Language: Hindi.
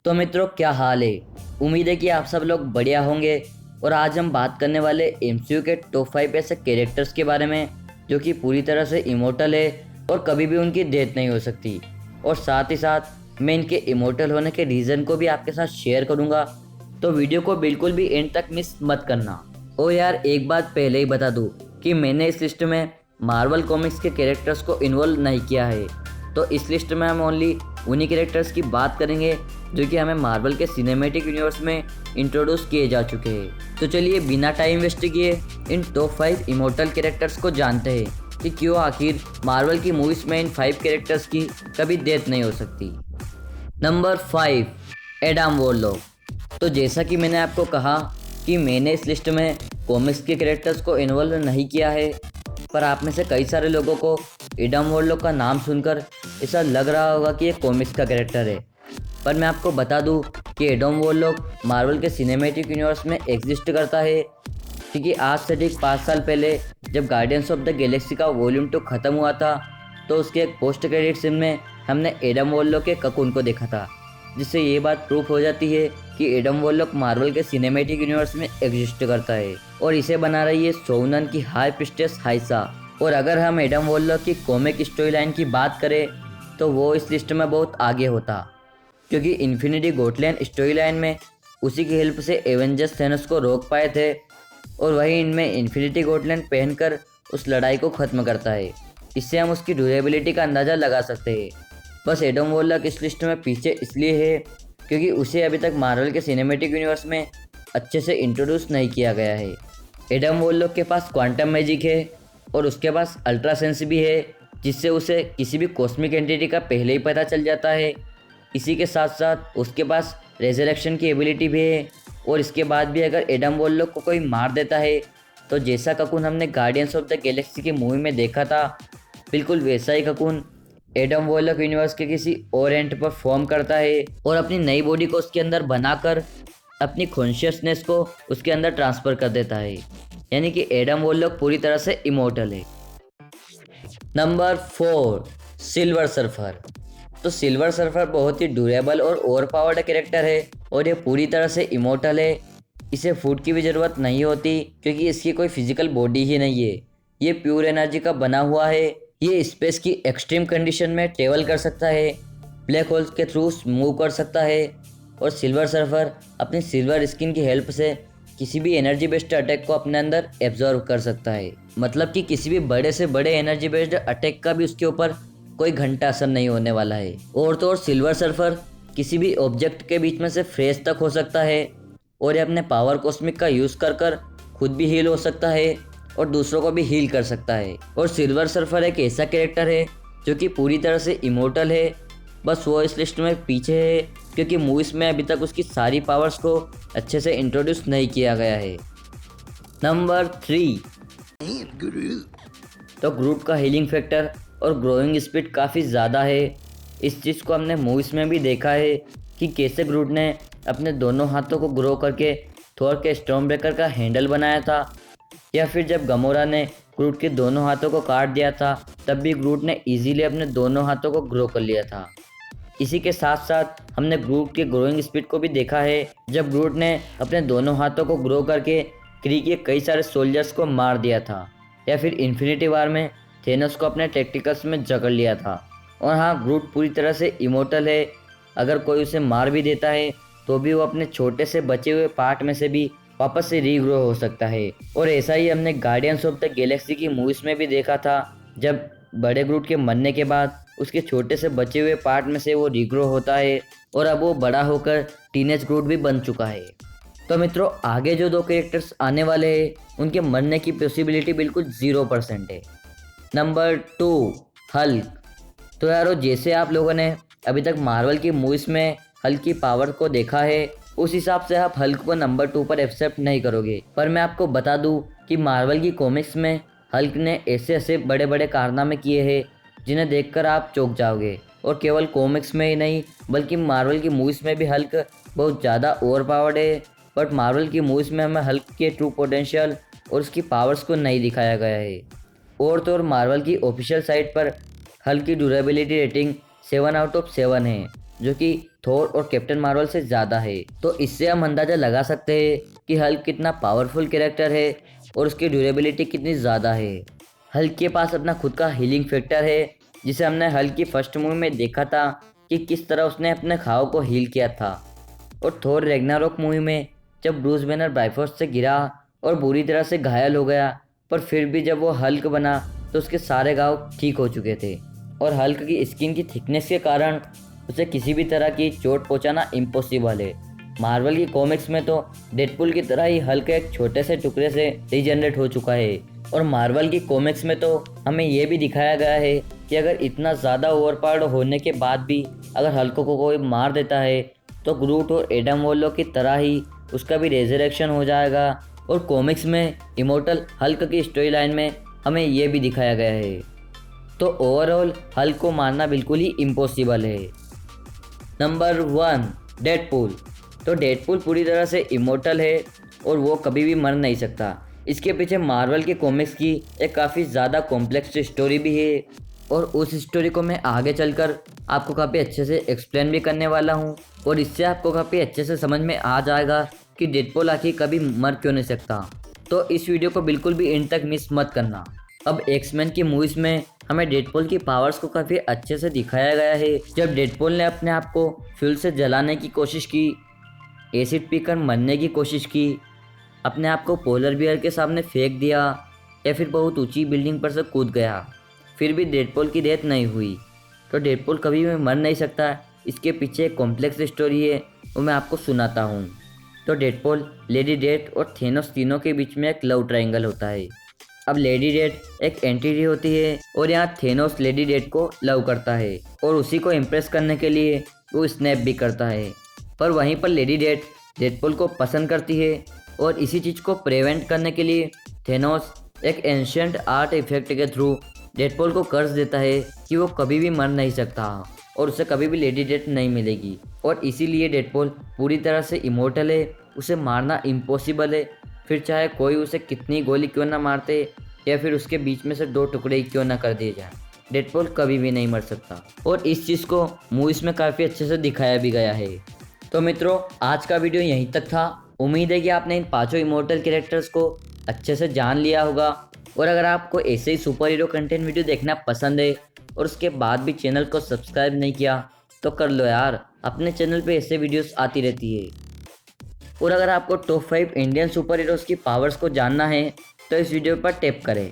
तो मित्रों, क्या हाल है। उम्मीद है कि आप सब लोग बढ़िया होंगे। और आज हम बात करने वाले एमसीयू के टॉप 5 ऐसे कैरेक्टर्स के बारे में जो कि पूरी तरह से इमोर्टल है और कभी भी उनकी डेथ नहीं हो सकती। और साथ ही साथ मैं इनके इमोर्टल होने के रीज़न को भी आपके साथ शेयर करूंगा, तो वीडियो को बिल्कुल भी एंड तक मिस मत करना। ओ यार, एक बात पहले ही बता दूं कि मैंने इस लिस्ट में मार्वल कॉमिक्स के कैरेक्टर्स को इन्वॉल्व नहीं किया है। तो इस लिस्ट में हम ओनली उन्हीं कैरेक्टर्स की बात करेंगे जो कि हमें मार्वल के सिनेमैटिक यूनिवर्स में इंट्रोड्यूस किए जा चुके हैं। तो चलिए बिना टाइम वेस्ट किए इन टॉप 5 इमोर्टल कैरेक्टर्स को जानते हैं कि क्यों आखिर मार्वल की मूवीज में इन 5 कैरेक्टर्स की कभी डेथ नहीं हो सकती। Number 5, Adam warlock. तो जैसा कि मैंने आपको कहा कि मैंने इस लिस्ट में कॉमिक्स के कैरेक्टर्स को इन्वॉल्व नहीं किया है, पर आप में से कई सारे लोगों को एडम वॉरलॉक का नाम सुनकर ऐसा लग रहा होगा कि ये कॉमिक्स का कैरेक्टर है। पर मैं आपको बता दूं कि एडम वॉरलॉक मार्वल के सिनेमैटिक यूनिवर्स में एग्जिस्ट करता है, क्योंकि आज से ठीक 5 साल पहले जब गार्डियंस ऑफ द गैलेक्सी का वॉल्यूम 2 ख़त्म हुआ था, तो उसके एक पोस्ट क्रेडिट सीन में हमने एडम वॉरलॉक के ककून को देखा था, जिससे ये बात प्रूफ हो जाती है कि एडम वॉरलॉक मार्वल के सिनेमैटिक यूनिवर्स में एग्जिस्ट करता है और इसे बना रही है सोवनन की हाई प्रिस्टेस हाइसा। और अगर हम एडम वॉरलॉक की कॉमिक स्टोरी लाइन की बात करें तो वो इस लिस्ट में बहुत आगे होता, क्योंकि इन्फिनिटी गॉटलैंड स्टोरी लाइन में उसी की हेल्प से एवेंजर्स थेनोस को रोक पाए थे, और वही इनमें इन्फिनिटी गॉटलैंड पहनकर उस लड़ाई को ख़त्म करता है। इससे हम उसकी ड्यूरेबिलिटी का अंदाज़ा लगा सकते हैं। बस एडम वॉरलॉक इस लिस्ट में पीछे इसलिए है क्योंकि उसे अभी तक मार्वल के सिनेमैटिक यूनिवर्स में अच्छे से इंट्रोड्यूस नहीं किया गया है। एडम वॉरलॉक के पास क्वांटम मैजिक है और उसके पास अल्ट्रा सेंस भी है, जिससे उसे किसी भी कॉस्मिक एंटिटी का पहले ही पता चल जाता है। इसी के साथ साथ उसके पास रेजरेक्शन की एबिलिटी भी है, और इसके बाद भी अगर एडम वॉरलॉक को कोई मार देता है तो जैसा ककून हमने गार्डियंस ऑफ द गैलेक्सी की मूवी में देखा था, बिल्कुल वैसा ही ककून एडम वॉरलॉक यूनिवर्स के किसी और एंड पर फॉर्म करता है और अपनी नई बॉडी को उसके अंदर बनाकर अपनी कॉन्शियसनेस को उसके अंदर ट्रांसफ़र कर देता है। यानी कि एडम वॉरलॉक पूरी तरह से इमोर्टल है। Number 4, silver surfer. तो सिल्वर सर्फर बहुत ही ड्यूरेबल और ओवर पावर्ड कैरेक्टर है और ये पूरी तरह से इमोर्टल है। इसे फूड की भी ज़रूरत नहीं होती क्योंकि इसकी कोई फिजिकल बॉडी ही नहीं है। ये प्योर एनर्जी का बना हुआ है। ये स्पेस की एक्सट्रीम कंडीशन में ट्रेवल कर सकता है, ब्लैक होल्स के थ्रू मूव कर सकता है, और सिल्वर सर्फर अपनी सिल्वर स्किन की हेल्प से किसी भी एनर्जी बेस्ड अटैक को अपने अंदर एब्जॉर्व कर सकता है। मतलब कि किसी भी बड़े से बड़े एनर्जी बेस्ड अटैक का भी उसके ऊपर कोई घंटा असर नहीं होने वाला है। और तो और सिल्वर सर्फर किसी भी ऑब्जेक्ट के बीच में से फ्रेज तक हो सकता है, और ये अपने पावर कॉस्मिक का यूज़ कर कर खुद भी हील हो सकता है और दूसरों को भी हील कर सकता है। और सिल्वर सर्फर एक ऐसा कैरेक्टर है जो कि पूरी तरह से इमोर्टल है। बस वो इस लिस्ट में पीछे है क्योंकि मूवीज़ में अभी तक उसकी सारी पावर्स को अच्छे से इंट्रोड्यूस नहीं किया गया है। नंबर 3, तो ग्रूट का हीलिंग फैक्टर और ग्रोइंग स्पीड काफ़ी ज़्यादा है। इस चीज़ को हमने मूवीज़ में भी देखा है कि कैसे ग्रूट ने अपने दोनों हाथों को ग्रो करके थोर के स्टॉर्म ब्रेकर का हैंडल बनाया था, या फिर जब गमोरा ने ग्रूट के दोनों हाथों को काट दिया था तब भी ग्रूट ने इजीली अपने दोनों हाथों को ग्रो कर लिया था। इसी के साथ साथ हमने ग्रूट के ग्रोइंग स्पीड को भी देखा है, जब ग्रूट ने अपने दोनों हाथों को ग्रो करके क्री के कई सारे सोल्जर्स को मार दिया था, या फिर इन्फिनिटी वार में थेनोस को अपने टैक्टिकल्स में जकड़ लिया था। और हाँ, ग्रूट पूरी तरह से इमोर्टल है। अगर कोई उसे मार भी देता है तो भी वो अपने छोटे से बचे हुए पार्ट में से भी वापस से रीग्रो हो सकता है। और ऐसा ही हमने गार्डियंस ऑफ द गैलेक्सी की मूवीज़ में भी देखा था, जब बड़े ग्रूट के मरने के बाद उसके छोटे से बचे हुए पार्ट में से वो रीग्रो होता है, और अब वो बड़ा होकर टीनेज ग्रूट भी बन चुका है। तो मित्रों, आगे जो 2 कैरेक्टर्स आने वाले हैं उनके मरने की पॉसिबिलिटी बिल्कुल 0% है। Number 2, Hulk. तो यारो, जैसे आप लोगों ने अभी तक मार्वल की मूवीज़ में हल्क की पावर को देखा है, उस हिसाब से आप हल्क को नंबर 2 पर एक्सेप्ट नहीं करोगे। पर मैं आपको बता दूं कि मार्वल की कॉमिक्स में हल्क ने ऐसे ऐसे बड़े बड़े कारनामे किए हैं जिन्हें देखकर आप चौंक जाओगे। और केवल कॉमिक्स में ही नहीं बल्कि मार्वल की मूवीज़ में भी हल्क बहुत ज़्यादा ओवर पावर्ड है। बट मार्वल की मूवीज़ में हमें हल्क के ट्रू पोटेंशियल और उसकी पावर्स को नहीं दिखाया गया है। और मार्वल की ऑफिशियल साइट पर हल्क की ड्यूरेबिलिटी रेटिंग 7/7 है, जो कि थोर और कैप्टन मार्वल से ज़्यादा है। तो इससे हम अंदाज़ा लगा सकते हैं कि हल्क कितना पावरफुल कैरेक्टर है और उसकी ड्यूरेबिलिटी कितनी ज़्यादा है। हल्क के पास अपना खुद का हीलिंग फैक्टर है, जिसे हमने हल्क की फर्स्ट मूवी में देखा था कि किस तरह उसने अपने घाव को हील किया था। और थोर रैग्नारोक मूवी में जब ब्रूस बैनर बाइफोर्स से गिरा और बुरी तरह से घायल हो गया, पर फिर भी जब वो हल्क बना तो उसके सारे घाव ठीक हो चुके थे और हल्क की स्किन की थिकनेस के कारण उसे किसी भी तरह की चोट पहुंचाना इम्पॉसिबल है। मार्वल की कॉमिक्स में तो डेडपुल की तरह ही हल्क एक छोटे से टुकड़े से रीजनरेट हो चुका है और मार्वल की कॉमिक्स में तो हमें ये भी दिखाया गया है कि अगर इतना ज़्यादा ओवरपावर्ड होने के बाद भी अगर हल्क को कोई मार देता है तो ग्रूट और एडम वॉलो की तरह ही उसका भी रेजरेक्शन हो जाएगा। और कॉमिक्स में इमोर्टल हल्क की स्टोरी लाइन में हमें ये भी दिखाया गया है। तो ओवरऑल हल्क को मारना बिल्कुल ही इम्पॉसिबल है। Number 1, Deadpool. तो डेडपूल पूरी तरह से इमोर्टल है और वो कभी भी मर नहीं सकता। इसके पीछे मार्वल के कॉमिक्स की एक काफ़ी ज़्यादा कॉम्प्लेक्स स्टोरी भी है और उस स्टोरी को मैं आगे चलकर आपको काफ़ी अच्छे से एक्सप्लेन भी करने वाला हूँ और इससे आपको काफ़ी अच्छे से समझ में आ जाएगा कि डेडपूल आखिर कभी मर क्यों नहीं सकता। तो इस वीडियो को बिल्कुल भी एंड तक मिस मत करना। अब एक्समैन की मूवीज़ में हमें डेडपूल की पावर्स को काफ़ी अच्छे से दिखाया गया है। जब डेडपूल ने अपने आप को फ्यूल से जलाने की कोशिश की, एसिड पीकर मरने की कोशिश की, अपने आप को पोलर बियर के सामने फेंक दिया या फिर बहुत ऊंची बिल्डिंग पर से कूद गया, फिर भी डेडपूल की डेथ नहीं हुई। तो डेडपूल कभी भी मर नहीं सकता। इसके पीछे एक कॉम्प्लेक्स स्टोरी है, वो मैं आपको सुनाता हूँ। तो डेडपूल, लेडी डेथ और थेनोस तीनों के बीच में एक लव ट्रायंगल होता है। अब लेडी डेथ एक एंटिटी होती है और यहाँ थेनोस लेडी डेथ को लव करता है और उसी को इम्प्रेस करने के लिए वो स्नैप भी करता है। पर वहीं पर लेडी डेथ डेडपूल को पसंद करती है और इसी चीज़ को प्रिवेंट करने के लिए थेनोस एक एंशिएंट आर्ट इफेक्ट के थ्रू डेडपूल को कर्ज देता है कि वो कभी भी मर नहीं सकता और उसे कभी भी लेडी डेथ नहीं मिलेगी। और इसीलिए डेडपूल पूरी तरह से इमोर्टल है, उसे मारना इम्पॉसिबल है। फिर चाहे कोई उसे कितनी गोली क्यों ना मारते या फिर उसके बीच में से 2 टुकड़े ही क्यों ना कर दिए जाए, डेडपूल कभी भी नहीं मर सकता। और इस चीज़ को मूवीज़ में काफ़ी अच्छे से दिखाया भी गया है। तो मित्रों, आज का वीडियो यहीं तक था। उम्मीद है कि आपने इन 5 इमोर्टल कैरेक्टर्स को अच्छे से जान लिया होगा। और अगर आपको ऐसे ही सुपर हीरो कंटेंट वीडियो देखना पसंद है और उसके बाद भी चैनल को सब्सक्राइब नहीं किया तो कर लो यार, अपने चैनल पे ऐसे वीडियोस आती रहती है। और अगर आपको टॉप 5 इंडियन सुपर हीरोज़ की पावर्स को जानना है तो इस वीडियो पर टैप करें।